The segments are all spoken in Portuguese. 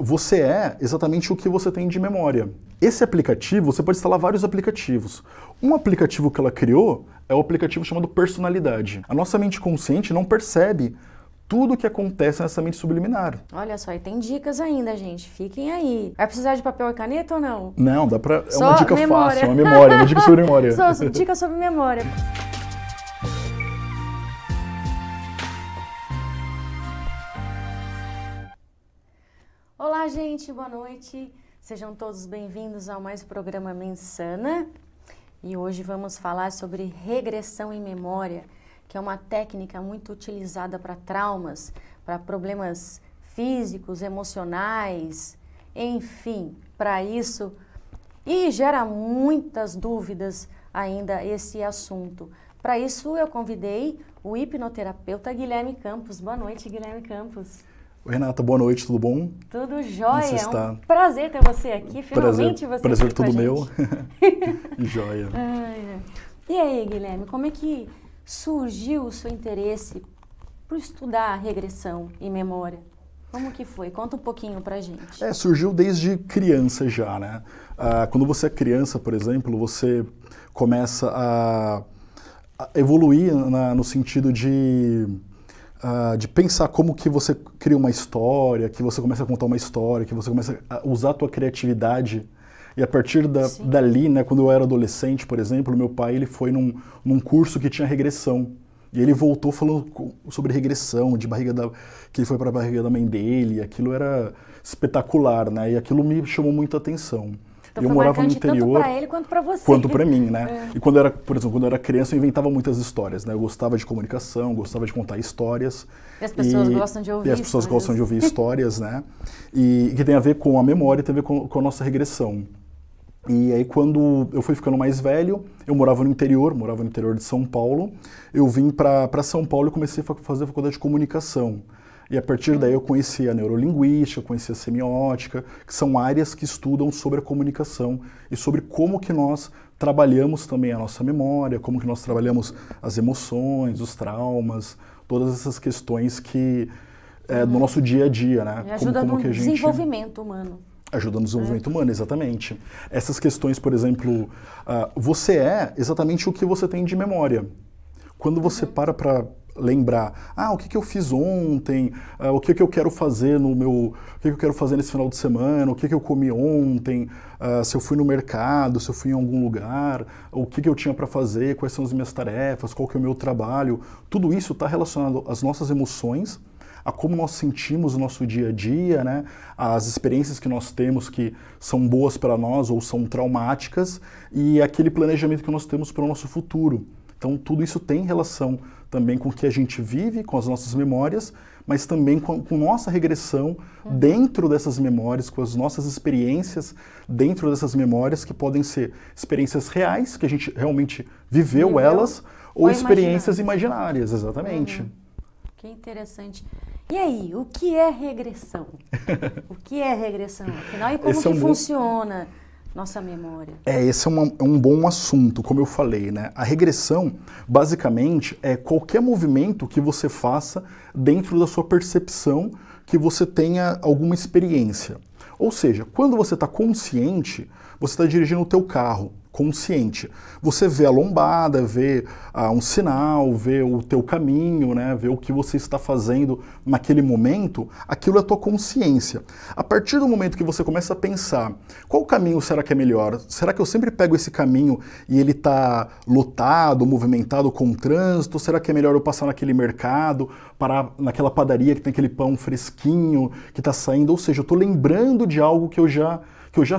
você é exatamente o que você tem de memória. Esse aplicativo, você pode instalar vários aplicativos. Um aplicativo que ela criou é o aplicativo chamado Personalidade. A nossa mente consciente não percebe tudo o que acontece nessa mente subliminar. Olha só, e tem dicas ainda, gente. Fiquem aí. Vai precisar de papel e caneta ou não? Não, dá pra... É Só uma dica memória. fácil, uma memória, uma dica sobre memória. Só dica sobre memória. Olá, gente, boa noite. Sejam todos bem-vindos ao mais programa Mensana. E hoje vamos falar sobre regressão em memória, que é uma técnica muito utilizada para traumas, para problemas físicos, emocionais, enfim, para isso. E gera muitas dúvidas ainda esse assunto. Para isso eu convidei o hipnoterapeuta Guilherme Campos. Boa noite, Guilherme Campos. Oi, Renata, boa noite, tudo bom? Tudo jóia, Como você está? É um prazer ter você aqui, finalmente você prazer aqui com a todo gente. meu. Jóia. E aí, Guilherme, como é que surgiu o seu interesse por estudar a regressão e memória? Como que foi? Conta um pouquinho pra gente. Surgiu desde criança já, né? Quando você é criança, por exemplo, você começa a evoluir no sentido de pensar como que você cria uma história, que você começa a contar uma história, que você começa a usar a tua criatividade. E a partir dali, né, quando eu era adolescente, por exemplo, meu pai ele foi num curso que tinha regressão. E ele voltou falando sobre regressão, que ele foi para a barriga da mãe dele, e aquilo era espetacular, né? E aquilo me chamou muita atenção. Então eu foi morava no marcante interior, tanto para ele quanto para você. Quanto para mim, né? E quando por exemplo, quando eu era criança, eu inventava muitas histórias, né? Eu gostava de comunicação, gostava de contar histórias. E as pessoas gostam de ouvir E as pessoas gostam de ouvir histórias, né? E que tem a ver com a memória, tem a ver com a nossa regressão. E aí quando eu fui ficando mais velho, eu morava no interior de São Paulo, eu vim para São Paulo e comecei a fazer a faculdade de comunicação. E a partir daí eu conheci a neurolinguística, conheci a semiótica, que são áreas que estudam sobre a comunicação e sobre como que nós trabalhamos também a nossa memória, como que nós trabalhamos as emoções, os traumas, todas essas questões que do nosso dia a dia, né? E ajuda no desenvolvimento humano. Ajuda no desenvolvimento humano, exatamente. Essas questões, por exemplo, você é exatamente o que você tem de memória. Quando você para lembrar, o que eu fiz ontem, o que eu quero fazer o que eu quero fazer nesse final de semana, o que eu comi ontem, se eu fui no mercado, se eu fui em algum lugar, o que eu tinha para fazer, quais são as minhas tarefas, qual que é o meu trabalho, tudo isso está relacionado às nossas emoções, a como nós sentimos o nosso dia a dia, né? As experiências que nós temos que são boas para nós ou são traumáticas e aquele planejamento que nós temos para o nosso futuro. Então tudo isso tem relação também com o que a gente vive, com as nossas memórias, mas também com nossa regressão dentro dessas memórias, com as nossas experiências dentro dessas memórias, que podem ser experiências reais, que a gente realmente viveu elas, ou experiências imaginárias, exatamente. Que interessante. E aí, o que é regressão? O que é regressão? Afinal, e como que funciona nossa memória? Esse é um bom assunto, como eu falei, né? A regressão, basicamente, é qualquer movimento que você faça dentro da sua percepção, que você tenha alguma experiência. Ou seja, quando você está consciente, você está dirigindo o teu carro, consciente. Você vê a lombada, vê um sinal, vê o teu caminho, né? Vê o que você está fazendo naquele momento, aquilo é a tua consciência. A partir do momento que você começa a pensar, qual caminho será que é melhor? Será que eu sempre pego esse caminho e ele está lotado, movimentado com trânsito? Será que é melhor eu passar naquele mercado, parar naquela padaria que tem aquele pão fresquinho que está saindo? Ou seja, eu estou lembrando de algo que eu já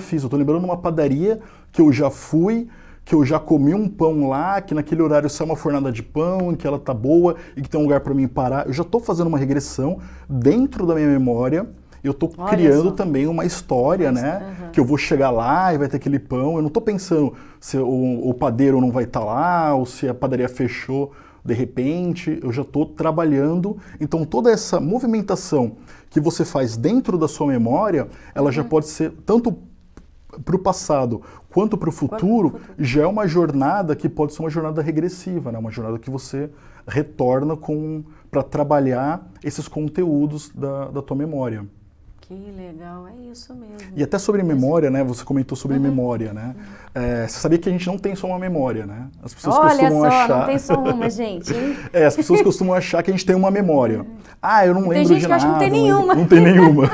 fiz, eu estou lembrando de uma padaria que eu já fui, que eu já comi um pão lá, que naquele horário sai uma fornada de pão, que ela tá boa e que tem um lugar para mim parar. Eu já estou fazendo uma regressão dentro da minha memória, eu estou criando também uma história, né? Que eu vou chegar lá e vai ter aquele pão. Eu não estou pensando se o padeiro não vai estar lá, ou se a padaria fechou de repente. Eu já estou trabalhando. Então toda essa movimentação que você faz dentro da sua memória, ela já pode ser tanto para o passado quanto para o futuro, já é uma jornada que pode ser uma jornada regressiva, né? Uma jornada que você retorna para trabalhar esses conteúdos da tua memória. Que legal, é isso mesmo. E até sobre memória, né? Você comentou sobre memória, né? Você sabia que a gente não tem só uma memória, né? As pessoas costumam achar... não tem só uma, gente. As pessoas costumam achar que a gente tem uma memória. Eu não lembro de nada. Tem gente que acha que não tem nenhuma. Não tem nenhuma.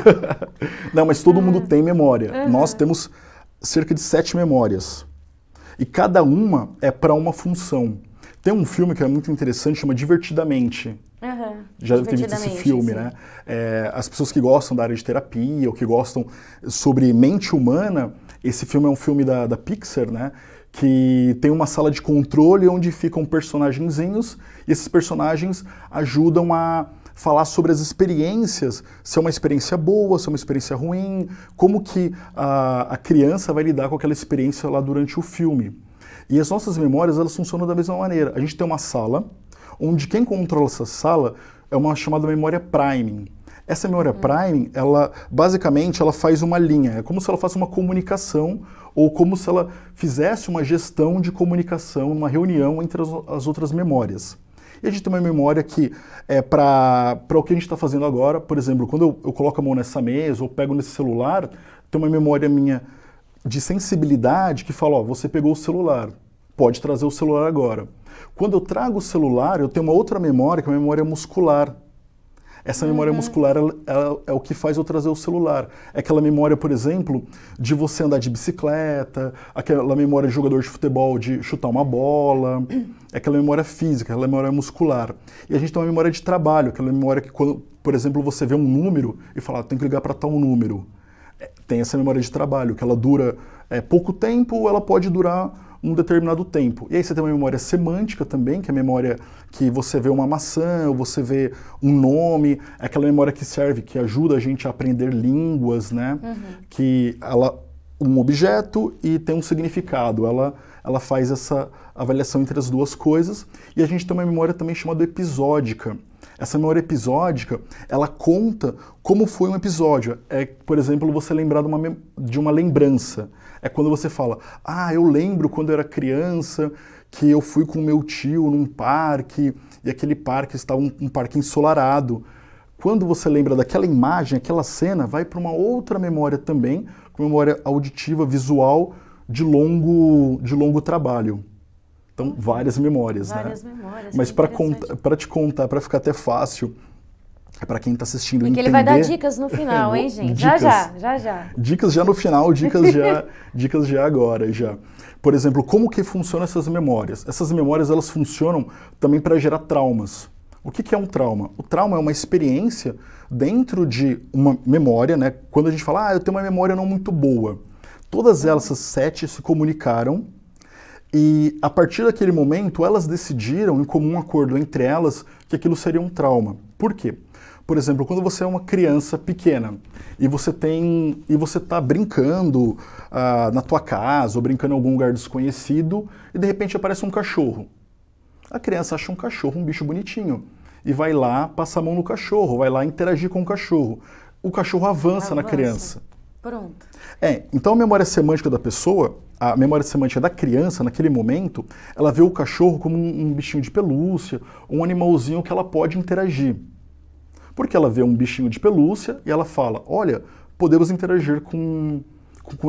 Não, mas todo mundo tem memória. Nós temos cerca de 7 memórias. E cada uma é para uma função. Tem um filme que é muito interessante, chama Divertidamente. Já deve ter visto esse filme, sim. Né? As pessoas que gostam da área de terapia ou que gostam sobre mente humana, esse filme é um filme da Pixar, né? Que tem uma sala de controle onde ficam personagenzinhos e esses personagens ajudam a falar sobre as experiências, se é uma experiência boa, se é uma experiência ruim, como que a criança vai lidar com aquela experiência lá durante o filme. E as nossas memórias, elas funcionam da mesma maneira. A gente tem uma sala, onde quem controla essa sala é uma chamada memória priming. Essa memória priming, basicamente, ela faz uma linha. É como se ela fosse uma comunicação ou como se ela fizesse uma gestão de comunicação, uma reunião entre as outras memórias. E a gente tem uma memória que é para o que a gente está fazendo agora. Por exemplo, quando eu coloco a mão nessa mesa ou pego nesse celular, tem uma memória minha de sensibilidade que fala, você pegou o celular, pode trazer o celular agora. Quando eu trago o celular, eu tenho uma outra memória, que é a memória muscular. Essa memória muscular é o que faz eu trazer o celular. É aquela memória, por exemplo, de você andar de bicicleta, aquela memória de jogador de futebol de chutar uma bola, é aquela memória física, aquela memória muscular. E a gente tem uma memória de trabalho, aquela memória que, quando, por exemplo, você vê um número e fala, tem que ligar para tal número. Tem essa memória de trabalho, que ela dura pouco tempo ou ela pode durar um determinado tempo. E aí você tem uma memória semântica também, que é a memória que você vê uma maçã, ou você vê um nome, é aquela memória que serve, que ajuda a gente a aprender línguas, né? Que um objeto e tem um significado, ela faz essa avaliação entre as duas coisas. E a gente tem uma memória também chamada episódica. Essa memória episódica, ela conta como foi um episódio. Por exemplo, você lembrar de uma lembrança. É quando você fala, eu lembro quando eu era criança, que eu fui com meu tio num parque, e aquele parque estava um parque ensolarado. Quando você lembra daquela imagem, aquela cena, vai para uma outra memória também, uma memória auditiva, visual, de longo trabalho. Então, várias memórias, várias né? Memórias. Mas para te contar, para ficar até fácil, para quem está assistindo entender... Porque ele vai dar dicas no final, hein, gente? Já. Dicas já no final, dicas já agora, já. Por exemplo, como que funcionam essas memórias? Essas memórias, elas funcionam também para gerar traumas. O que é um trauma? O trauma é uma experiência dentro de uma memória, né? Quando a gente fala, eu tenho uma memória não muito boa. Todas elas, essas 7, se comunicaram e, a partir daquele momento, elas decidiram, em comum acordo entre elas, que aquilo seria um trauma. Por quê? Por exemplo, quando você é uma criança pequena e você está brincando na tua casa ou brincando em algum lugar desconhecido e de repente aparece um cachorro. A criança acha um cachorro um bicho bonitinho e vai lá passar a mão no cachorro, vai lá interagir com o cachorro. O cachorro avança na criança. Pronto. Então a memória semântica da pessoa, a memória semântica da criança, naquele momento, ela vê o cachorro como um bichinho de pelúcia, um animalzinho que ela pode interagir. Porque ela vê um bichinho de pelúcia e ela fala, olha, podemos interagir com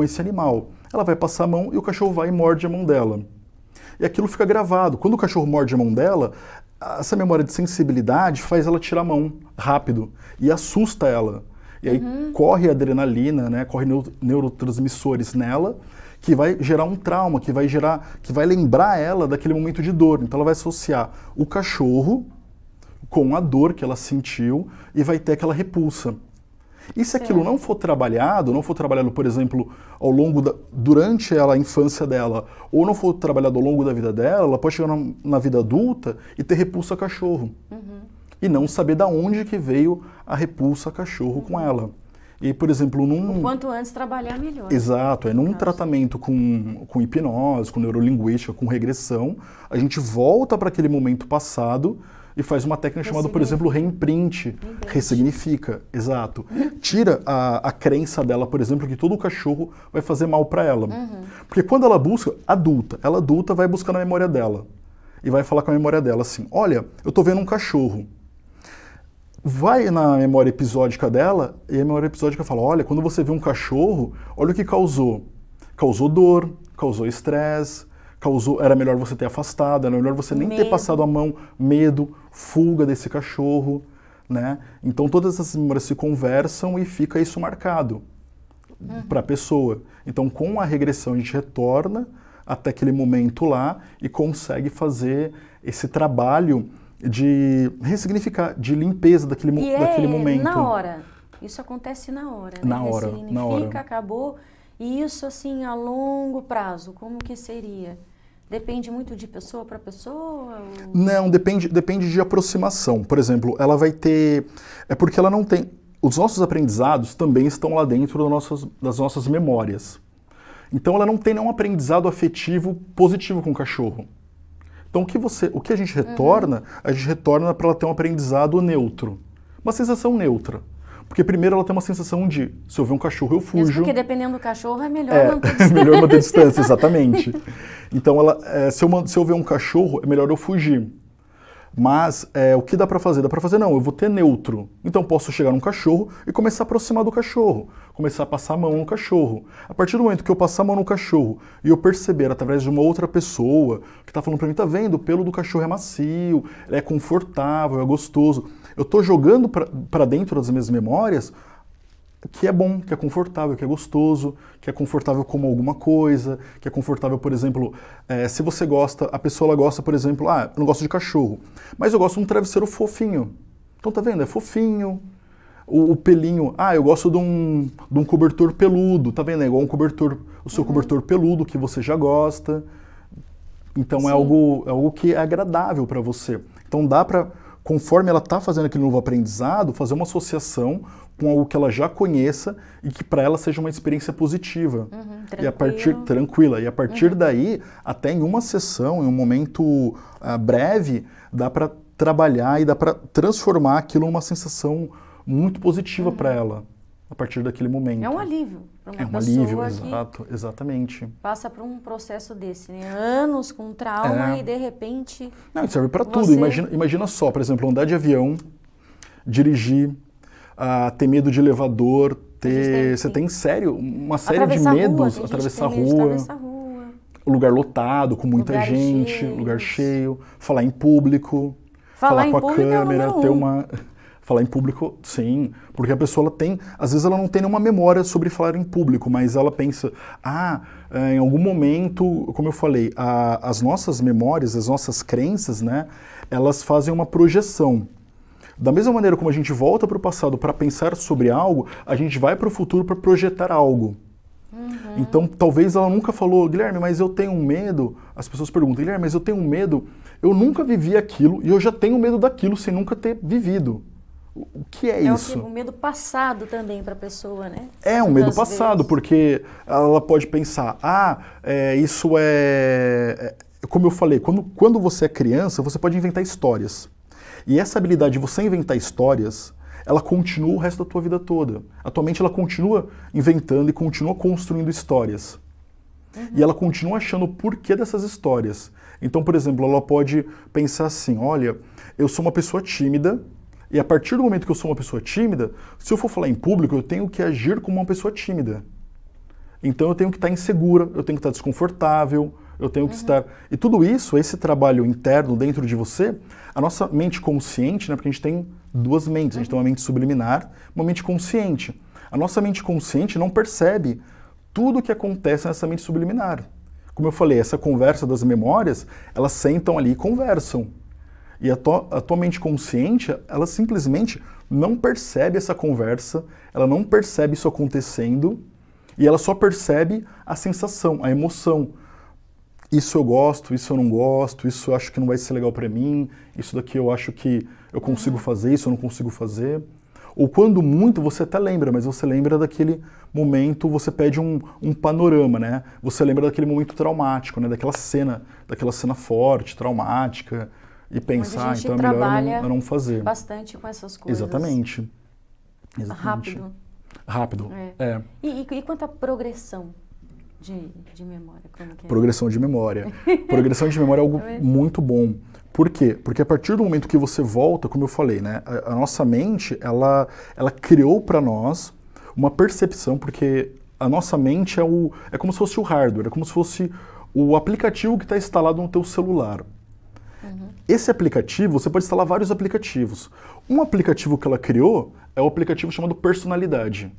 esse animal. Ela vai passar a mão e o cachorro vai e morde a mão dela. E aquilo fica gravado. Quando o cachorro morde a mão dela, essa memória de sensibilidade faz ela tirar a mão rápido e assusta ela. E aí corre a adrenalina, né? Corre neurotransmissores nela, que vai gerar um trauma, que vai lembrar ela daquele momento de dor. Então ela vai associar o cachorro com a dor que ela sentiu e vai ter aquela repulsa. E se aquilo não for trabalhado, por exemplo, durante a infância dela, ou não for trabalhado ao longo da vida dela, ela pode chegar na vida adulta e ter repulsa a cachorro. E não saber de onde que veio a repulsa a cachorro com ela. E, por exemplo, o quanto antes trabalhar, melhor. Exato. Num tratamento com hipnose, com neurolinguística, com regressão, a gente volta para aquele momento passado e faz uma técnica chamada, por exemplo, reimprint. Ressignifica, exato. Tira a crença dela, por exemplo, que todo cachorro vai fazer mal para ela. Porque quando ela busca, ela adulta vai buscar na memória dela. E vai falar com a memória dela assim, olha, eu tô vendo um cachorro. vai na memória episódica dela e a memória episódica fala, olha, quando você viu um cachorro, olha o que causou. Causou dor, causou estresse, era melhor você ter afastado, era melhor você nem ter passado a mão, medo, fuga desse cachorro, né? Então todas essas memórias se conversam e fica isso marcado para a pessoa. Então com a regressão a gente retorna até aquele momento lá e consegue fazer esse trabalho de ressignificar, de limpeza daquele momento. Na hora. Isso acontece na hora, né? Na hora, na hora. Acabou. E isso, assim, a longo prazo, como que seria? Depende muito de pessoa para pessoa? Ou... Não, depende de aproximação. Por exemplo, ela vai ter... É porque ela não tem... Os nossos aprendizados também estão lá dentro das nossas memórias. Então ela não tem nenhum aprendizado afetivo positivo com o cachorro. Então o que a gente retorna para ela ter um aprendizado neutro. Uma sensação neutra. Porque primeiro ela tem uma sensação de, se eu ver um cachorro eu fujo. Isso porque dependendo do cachorro é melhor manter distância. Melhor manter distância, exatamente. Então se eu ver um cachorro é melhor eu fugir. Mas o que dá pra fazer? Dá pra fazer, não, eu vou ter neutro. Então eu posso chegar num cachorro e começar a aproximar do cachorro. Começar a passar a mão no cachorro. A partir do momento que eu passar a mão no cachorro e eu perceber através de uma outra pessoa que tá falando pra mim, tá vendo, o pelo do cachorro é macio, ele é confortável, é gostoso. Eu tô jogando pra dentro das minhas memórias que é bom, que é confortável, que é gostoso, que é confortável como alguma coisa, que é confortável, por exemplo, se você gosta, a pessoa ela gosta, por exemplo, eu não gosto de cachorro, mas eu gosto de um travesseiro fofinho. Então tá vendo? É fofinho. O pelinho, eu gosto de um cobertor peludo, tá vendo? É igual o seu cobertor peludo que você já gosta. Então é algo que é agradável para você. Então dá para, conforme ela tá fazendo aquele novo aprendizado, fazer uma associação com algo que ela já conheça e que para ela seja uma experiência positiva. Tranquila. E a partir daí, até em uma sessão, em um momento breve, dá para trabalhar e dá para transformar aquilo numa sensação muito positiva para ela, a partir daquele momento. É um alívio para uma pessoa. É um alívio, exato, exatamente. Passa por um processo desse, né? Anos com trauma e de repente... Não, serve para tudo. Imagina só, por exemplo, andar de avião, dirigir, ter medo de elevador, você tem uma série de medos, atravessar a rua, lugar lotado, com muita gente, lugar cheio, falar em público, falar com a câmera, falar em público, sim, porque a pessoa às vezes ela não tem nenhuma memória sobre falar em público, mas ela pensa, em algum momento, como eu falei, as nossas memórias, as nossas crenças, né, elas fazem uma projeção. Da mesma maneira como a gente volta para o passado para pensar sobre algo, a gente vai para o futuro para projetar algo. Então, talvez ela nunca falou, Guilherme, mas eu tenho medo. As pessoas perguntam, Guilherme, mas eu tenho medo. Eu nunca vivi aquilo e eu já tenho medo daquilo sem nunca ter vivido. O que é isso? É um medo passado também para a pessoa, né? É um medo passado, porque ela pode pensar, isso é... Como eu falei, quando você é criança, você pode inventar histórias. E essa habilidade de você inventar histórias, ela continua o resto da tua vida toda. Atualmente ela continua inventando e continua construindo histórias. E ela continua achando o porquê dessas histórias. Então, por exemplo, ela pode pensar assim, olha, eu sou uma pessoa tímida, e a partir do momento que eu sou uma pessoa tímida, se eu for falar em público, eu tenho que agir como uma pessoa tímida. Então eu tenho que estar insegura, eu tenho que estar desconfortável, eu tenho que estar... E tudo isso, esse trabalho interno dentro de você, a nossa mente consciente, né, porque a gente tem duas mentes, a gente tem uma mente subliminar, uma mente consciente. A nossa mente consciente não percebe tudo o que acontece nessa mente subliminar. Como eu falei, essa conversa das memórias, elas sentam ali e conversam. E a tua mente consciente, ela simplesmente não percebe essa conversa, ela não percebe isso acontecendo, e ela só percebe a sensação, a emoção. Isso eu gosto, isso eu não gosto, isso eu acho que não vai ser legal para mim, isso daqui eu acho que eu consigo fazer, isso eu não consigo fazer. Ou quando muito, você até lembra, mas você lembra daquele momento, você pede um panorama, né? Você lembra daquele momento traumático, né? Daquela cena forte, traumática, e pensar, então é melhor eu não fazer. Bastante com essas coisas. Exatamente. Rápido. Rápido, é. E quanto à progressão? de memória? Como que é? Progressão de memória. Progressão de memória é algo muito bom. Por quê? Porque a partir do momento que você volta, como eu falei, né, a nossa mente, ela criou para nós uma percepção, porque a nossa mente é como se fosse o hardware, é como se fosse o aplicativo que está instalado no teu celular. Esse aplicativo, você pode instalar vários aplicativos. Um aplicativo que ela criou é o aplicativo chamado Personalidade.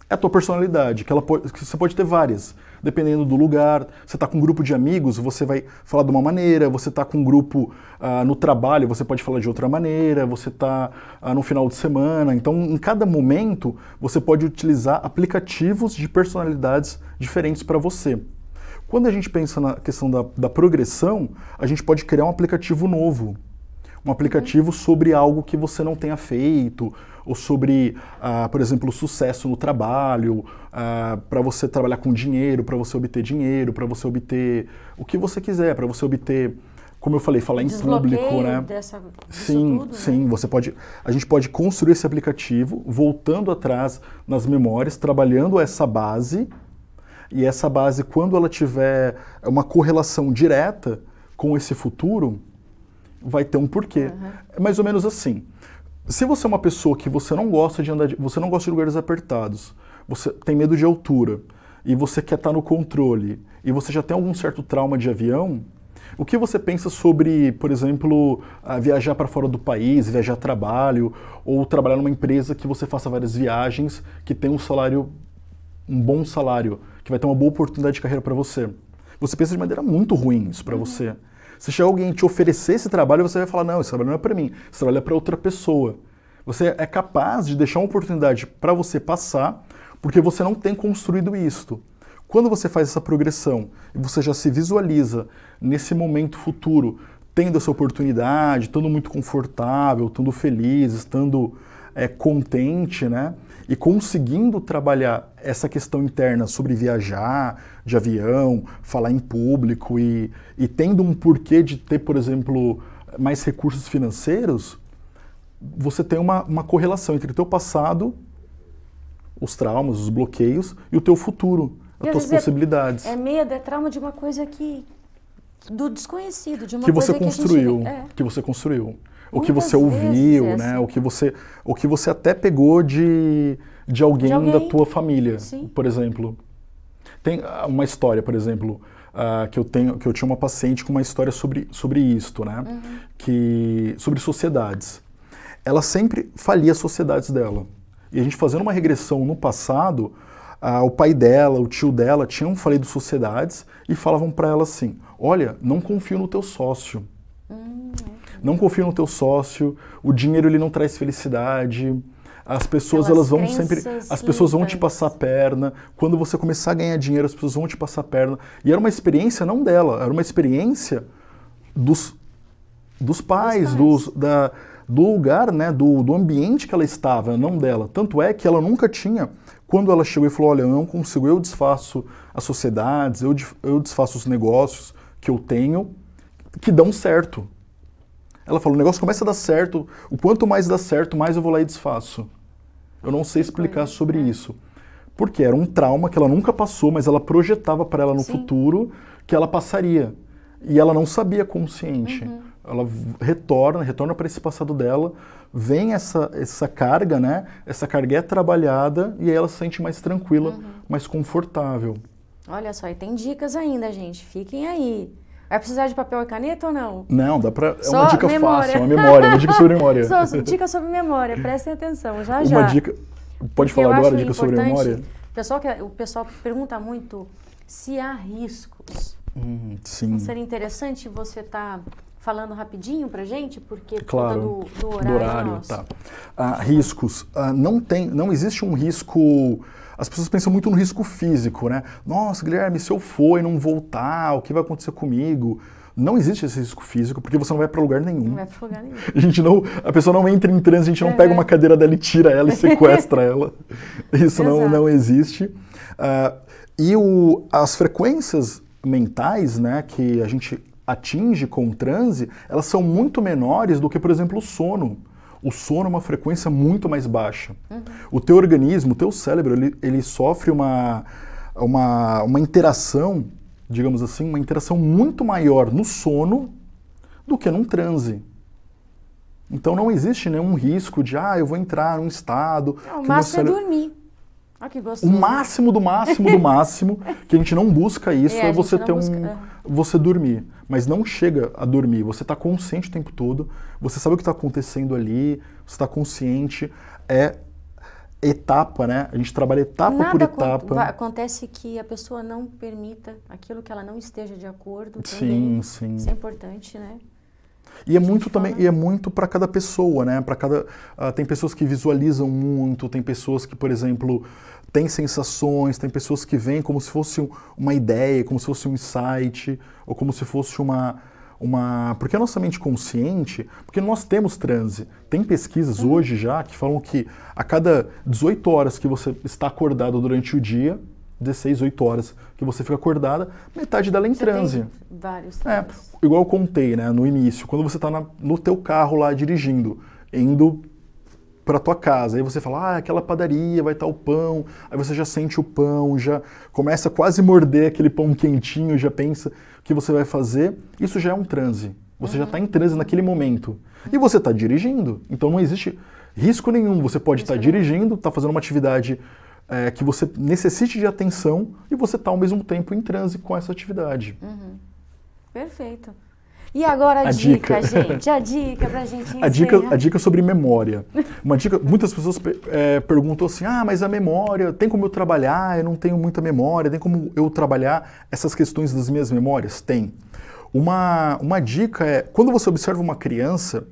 É a tua personalidade, que você pode ter várias, dependendo do lugar. Você está com um grupo de amigos, você vai falar de uma maneira. Você está com um grupo no trabalho, você pode falar de outra maneira. Você está no final de semana. Então, em cada momento, você pode utilizar aplicativos de personalidades diferentes para você. Quando a gente pensa na questão da progressão, a gente pode criar um aplicativo novo. Um aplicativo sobre algo que você não tenha feito, ou sobre, por exemplo, sucesso no trabalho, para você trabalhar com dinheiro, para você obter o que você quiser, para você obter, como eu falei, falar em público, né? Sim, tudo, sim, né? A gente pode construir esse aplicativo, voltando atrás nas memórias, trabalhando essa base, e essa base, quando ela tiver uma correlação direta com esse futuro, vai ter um porquê. É mais ou menos assim. Se você é uma pessoa que você não gosta de andar, você não gosta de lugares apertados, você tem medo de altura, e você quer estar no controle, e você já tem algum certo trauma de avião, o que você pensa sobre, por exemplo, viajar para fora do país, viajar a trabalho, ou trabalhar numa empresa que você faça várias viagens, que tem um bom salário, que vai ter uma boa oportunidade de carreira para você? Você pensa de maneira muito ruim isso para você. Se chegar alguém te oferecer esse trabalho, você vai falar, não, esse trabalho não é para mim, esse trabalho é para outra pessoa. Você é capaz de deixar uma oportunidade para você passar, porque você não tem construído isto. Quando você faz essa progressão e você já se visualiza nesse momento futuro, tendo essa oportunidade, estando muito confortável, estando feliz, estando contente, né? E conseguindo trabalhar essa questão interna sobre viajar de avião, falar em público e tendo um porquê de ter, por exemplo, mais recursos financeiros, você tem uma correlação entre o teu passado, os traumas, os bloqueios, e o teu futuro, as tuas possibilidades. É medo, é trauma de uma coisa do desconhecido, de uma que coisa você construiu, que você construiu. O que você ouviu, né? O que você até pegou de alguém da tua família, por exemplo. Tem uma história, por exemplo, que eu tinha uma paciente com uma história sobre isto, né? Sobre sociedades. Ela sempre falia as sociedades dela. E a gente fazendo uma regressão no passado, o pai dela, o tio dela tinham falido sociedades e falavam para ela assim, olha, não confio no teu sócio. Não confio no teu sócio, o dinheiro ele não traz felicidade, as pessoas elas vão sempre, as pessoas vão te passar a perna, quando você começar a ganhar dinheiro as pessoas vão te passar a perna. E era uma experiência não dela, era uma experiência dos pais, do lugar, né, do ambiente que ela estava, não dela. Tanto é que ela nunca tinha, quando ela chegou e falou, olha, eu não consigo, eu desfaço as sociedades, eu desfaço os negócios que eu tenho, que dão certo. Ela falou, o negócio começa a dar certo, o quanto mais dá certo, mais eu vou lá e desfaço. Eu não sei explicar sobre isso. Porque era um trauma que ela nunca passou, mas ela projetava para ela no futuro que ela passaria. E ela não sabia consciente. Ela retorna para esse passado dela, vem essa carga, né? Essa carga é trabalhada e aí ela se sente mais tranquila, mais confortável. Olha só, e tem dicas ainda, gente. Fiquem aí. Vai precisar de papel e caneta ou não? Não, dá pra... É uma dica fácil, uma memória, uma dica sobre memória. Dica sobre memória, prestem atenção, já. Uma dica... Pode falar agora, dica sobre memória? O pessoal pergunta muito se há riscos. Sim. Não seria interessante você estar falando rapidinho pra gente? Porque claro, do horário nosso. Tá. Riscos. Não existe um risco... As pessoas pensam muito no risco físico, né? Nossa, Guilherme, se eu for e não voltar, o que vai acontecer comigo? Não existe esse risco físico, porque você não vai para lugar nenhum. Não vai para lugar nenhum. A pessoa não entra em transe, a gente não pega uma cadeira dela e tira ela e sequestra ela. Isso não existe. As frequências mentais, né, que a gente atinge com o transe, elas são muito menores do que, por exemplo, o sono. O sono é uma frequência muito mais baixa. O teu organismo, o teu cérebro, ele sofre uma uma interação, digamos assim, uma interação muito maior no sono do que num transe. Então não existe nenhum risco de, eu vou entrar num estado... O máximo é dormir. Olha que gostoso. O máximo do máximo do máximo, que a gente não busca isso, é você ter você dormir. Mas não chega a dormir. Você está consciente o tempo todo, você sabe o que está acontecendo ali, você está consciente, é etapa, né? A gente trabalha etapa por etapa. Acontece que a pessoa não permita aquilo que ela não esteja de acordo. Sim, sim. Isso é importante, né? E é muito também, e é muito para cada pessoa, né? Para cada, tem pessoas que visualizam muito, tem pessoas que, por exemplo, têm sensações, tem pessoas que veem como se fosse uma ideia, como se fosse um insight, ou como se fosse porque a nossa mente consciente, porque nós temos transe. Tem pesquisas hoje já que falam que a cada 18 horas que você está acordado durante o dia, 16, 8 horas que você fica acordada, metade dela é em transe. Tem vários transes. Igual eu contei, né, no início, quando você está no teu carro lá dirigindo, indo para tua casa, aí você fala, aquela padaria, vai estar o pão, aí você já sente o pão, já começa a quase morder aquele pão quentinho, já pensa o que você vai fazer, isso já é um transe. Você já está em transe naquele momento. E você está dirigindo, então não existe risco nenhum. Você pode estar dirigindo, está fazendo uma atividade que você necessite de atenção e você está ao mesmo tempo em transe com essa atividade. Perfeito. E agora a dica, gente? A dica pra gente encerrar. A dica sobre memória. Uma dica, muitas pessoas perguntam assim, mas a memória, tem como eu trabalhar? Eu não tenho muita memória, tem como eu trabalhar essas questões das minhas memórias? Tem. Uma dica é, quando você observa uma criança,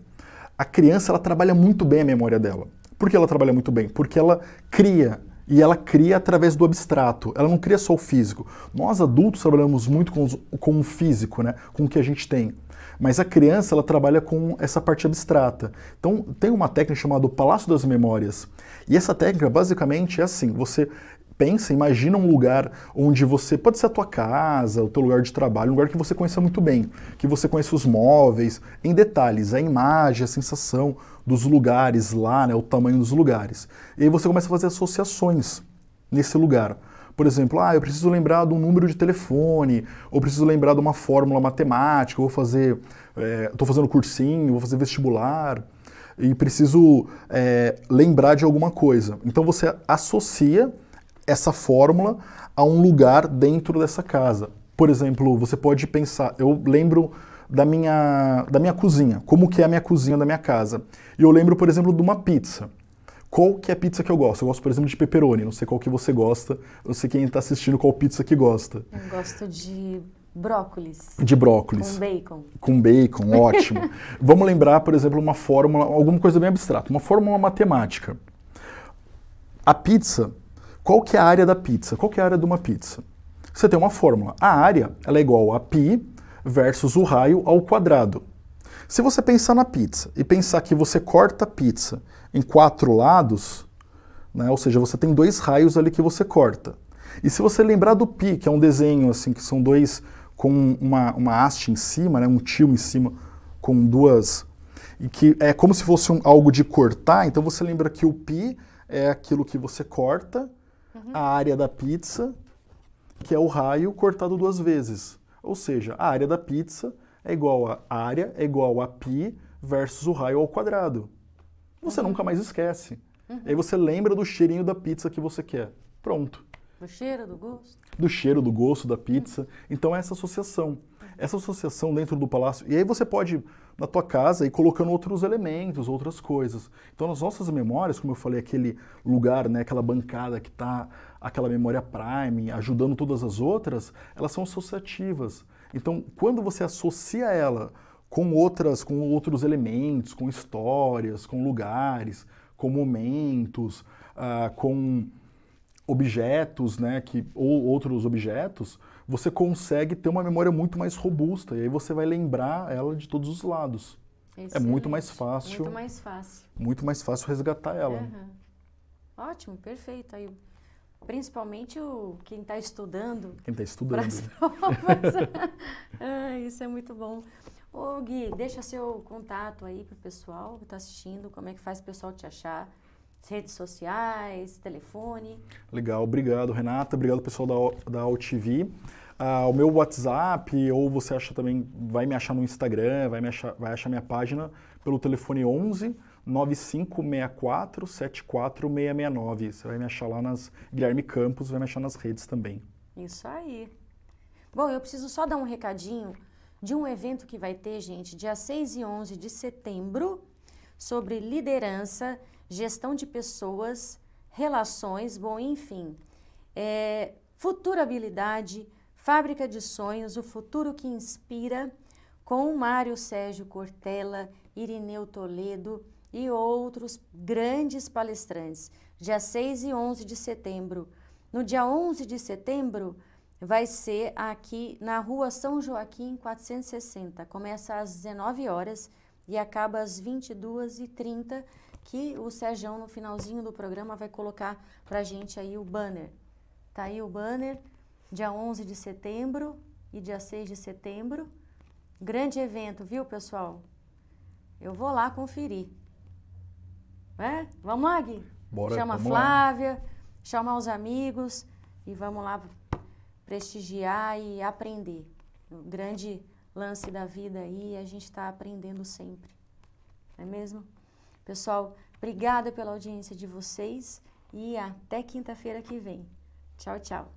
a criança ela trabalha muito bem a memória dela. Por que ela trabalha muito bem? Porque ela cria. E ela cria através do abstrato, ela não cria só o físico. Nós adultos trabalhamos muito com o físico, né? Com o que a gente tem. Mas a criança ela trabalha com essa parte abstrata. Então tem uma técnica chamada Palácio das Memórias. E essa técnica basicamente é assim, você pensa, imagina um lugar onde você, pode ser a tua casa, o teu lugar de trabalho, um lugar que você conheça muito bem, que você conheça os móveis, em detalhes, a imagem, a sensação dos lugares lá, né, o tamanho dos lugares. E aí você começa a fazer associações nesse lugar. Por exemplo, eu preciso lembrar de um número de telefone, ou preciso lembrar de uma fórmula matemática, ou estou fazendo cursinho, vou fazer vestibular, e preciso lembrar de alguma coisa. Então você associa essa fórmula a um lugar dentro dessa casa. Por exemplo, você pode pensar, eu lembro da minha cozinha, como que é a minha cozinha da minha casa. E eu lembro, por exemplo, de uma pizza. Qual que é a pizza que eu gosto? Eu gosto, por exemplo, de pepperoni, não sei qual que você gosta, eu sei quem está assistindo qual pizza que gosta. Eu gosto de brócolis. De brócolis. Com bacon. Com bacon, ótimo. Vamos lembrar, por exemplo, uma fórmula, alguma coisa bem abstrata, uma fórmula matemática. A pizza, qual que é a área da pizza? Qual que é a área de uma pizza? Você tem uma fórmula. A área ela é igual a π versus o raio ao quadrado. Se você pensar na pizza e pensar que você corta a pizza em 4 lados, né, ou seja, você tem 2 raios ali que você corta. E se você lembrar do π, que é um desenho assim, que são 2 com uma haste em cima, né, um tio em cima, com 2, e que é como se fosse algo de cortar, então você lembra que o π é aquilo que você corta, a área da pizza, que é o raio cortado 2 vezes. Ou seja, a área da pizza é igual a área é igual a π versus o raio ao quadrado. Você nunca mais esquece. Aí você lembra do cheirinho da pizza que você quer. Pronto. Do cheiro, do gosto? Do cheiro, do gosto da pizza. Então é essa associação. Essa associação dentro do palácio. E aí você pode, na tua casa, ir colocando outros elementos, outras coisas. Então nas nossas memórias, como eu falei, aquele lugar, né, aquela bancada que está, aquela memória prime, ajudando todas as outras, elas são associativas. Então quando você associa ela com outros elementos, com histórias, com lugares, com momentos, com objetos, né, ou outros objetos, você consegue ter uma memória muito mais robusta, e aí você vai lembrar ela de todos os lados. Excelente. É muito mais fácil. Muito mais fácil. Muito mais fácil resgatar ela. Ótimo, perfeito. Aí, principalmente quem está estudando. Quem está estudando. Para as provas. Isso é muito bom. Ô Gui, deixa seu contato aí pro pessoal que está assistindo, como é que faz o pessoal te achar. redes sociais, telefone. Legal, obrigado, Renata. Obrigado, pessoal da AltV. O meu WhatsApp, ou você acha também, vai me achar no Instagram, vai achar minha página pelo telefone 11 9564 74669. Você vai me achar lá nas Guilherme Campos, vai me achar nas redes também. Isso aí. Bom, eu preciso só dar um recadinho de um evento que vai ter, gente, dia 6 e 11 de setembro, sobre liderança, gestão de pessoas, relações, bom, enfim, futurabilidade, fábrica de sonhos, o futuro que inspira, com Mário Sérgio Cortella, Irineu Toledo e outros grandes palestrantes, dia 6 e 11 de setembro. No dia 11 de setembro, vai ser aqui na Rua São Joaquim, 460. Começa às 19 horas e acaba às 22h30, que o Serjão, no finalzinho do programa, vai colocar pra gente aí o banner. Tá aí o banner, dia 11 de setembro e dia 6 de setembro. Grande evento, viu, pessoal? Eu vou lá conferir. Vamos lá, Gui? Bora, Chama a vamos Flávia, lá. chamar os amigos e vamos lá prestigiar e aprender. O grande lance da vida aí, a gente está aprendendo sempre. Não é mesmo? Pessoal, obrigada pela audiência de vocês e até quinta-feira que vem. Tchau, tchau.